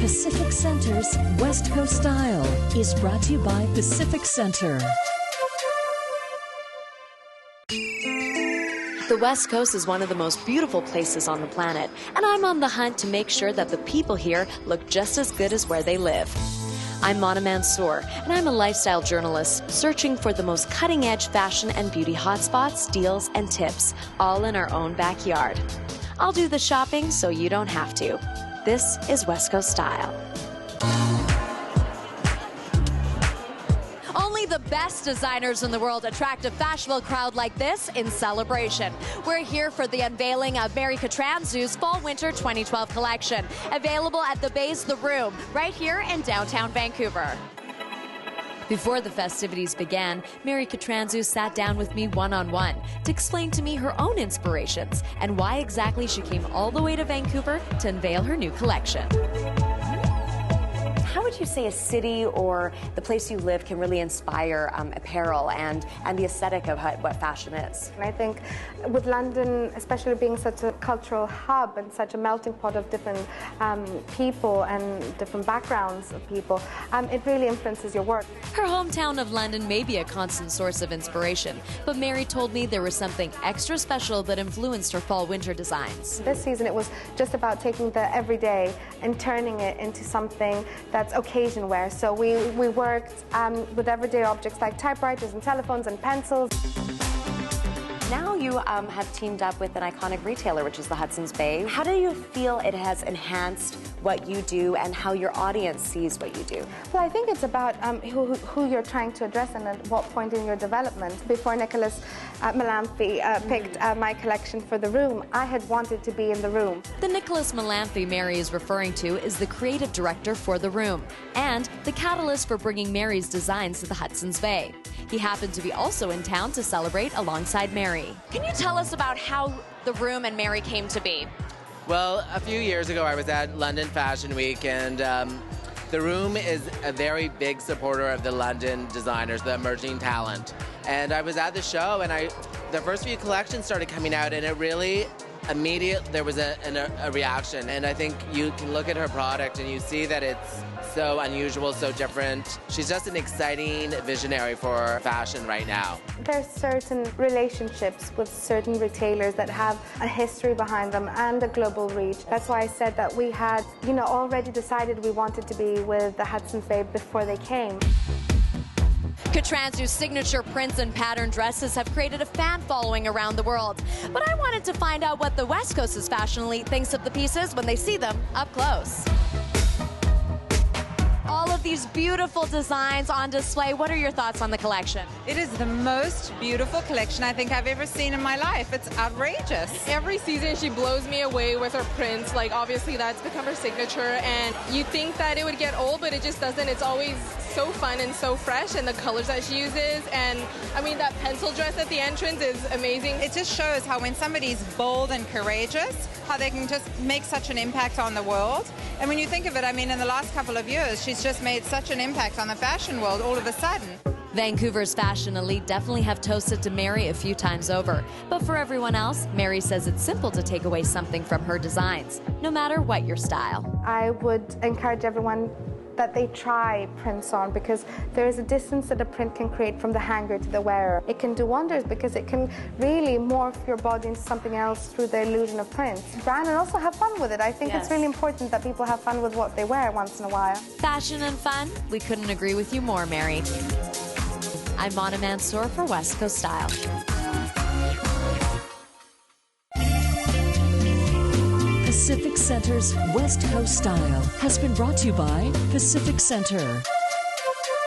Pacific Center's West Coast Style is brought to you by Pacific Center. The West Coast is one of the most beautiful places on the planet, and I'm on the hunt to make sure that the people here look just as good as where they live. I'm Mana Mansour, and I'm a lifestyle journalist searching for the most cutting-edge fashion and beauty hotspots, deals, and tips, all in our own backyard. I'll do the shopping so you don't have to. This is West Coast Style. Only the best designers in the world attract a fashionable crowd like this in celebration. We're here for the unveiling of Mary Katrantzou's Fall-Winter 2012 collection, available at the base of the Room, right here in downtown Vancouver. Before the festivities began, Mary Katrantzou sat down with me one-on-one to explain to me her own inspirations and why exactly she came all the way to Vancouver to unveil her new collection. How would you say a city or the place you live can really inspire apparel and the aesthetic of what fashion is? And I think with London, especially being such a cultural hub and such a melting pot of different people and different backgrounds of people, it really influences your work. Her hometown of London may be a constant source of inspiration, but Mary told me there was something extra special that influenced her fall-winter designs. This season it was just about taking the everyday and turning it into something that's occasion wear. So we worked with everyday objects like typewriters and telephones and pencils. Now you have teamed up with an iconic retailer, which is the Hudson's Bay. How do you feel it has enhanced what you do and how your audience sees what you do? Well, I think it's about who you're trying to address and at what point in your development. Before Nicholas Mellamphy picked my collection for the Room, I had wanted to be in the Room. The Nicholas Mellamphy Mary is referring to is the creative director for the Room and the catalyst for bringing Mary's designs to the Hudson's Bay. He happened to be also in town to celebrate alongside Mary. Can you tell us about how the Room and Mary came to be? Well, a few years ago I was at London Fashion Week, and the Room is a very big supporter of the London designers, the emerging talent. And I was at the show, and the first few collections started coming out, and it really there was a reaction. And I think you can look at her product and you see that it's so unusual, so different. She's just an exciting visionary for fashion right now. There's certain relationships with certain retailers that have a history behind them and a global reach. That's why I said that we had, already decided we wanted to be with the Hudson's Bay before they came. Katrantzou's signature prints and pattern dresses have created a fan following around the world. But I wanted to find out what the West Coast's fashion elite thinks of the pieces when they see them up close. All of these beautiful designs on display. What are your thoughts on the collection? It is the most beautiful collection I think I've ever seen in my life. It's outrageous. Every season she blows me away with her prints. Like, obviously that's become her signature, and you think that it would get old, but it just doesn't. It's always so fun and so fresh, and the colors that she uses, and I mean that pencil dress at the entrance is amazing. It just shows how when somebody's bold and courageous, how they can just make such an impact on the world. And when you think of it, I mean, in the last couple of years, she's just made such an impact on the fashion world all of a sudden. Vancouver's fashion elite definitely have toasted to Mary a few times over. But for everyone else, Mary says it's simple to take away something from her designs, no matter what your style. I would encourage everyone that they try prints on, because there is a distance that a print can create from the hanger to the wearer. It can do wonders because it can really morph your body into something else through the illusion of print. Brand and also have fun with it. I think It's really important that people have fun with what they wear once in a while. Fashion and fun? We couldn't agree with you more, Mary. I'm Mana Mansour for West Coast Style. Pacific Center's West Coast Style has been brought to you by Pacific Center.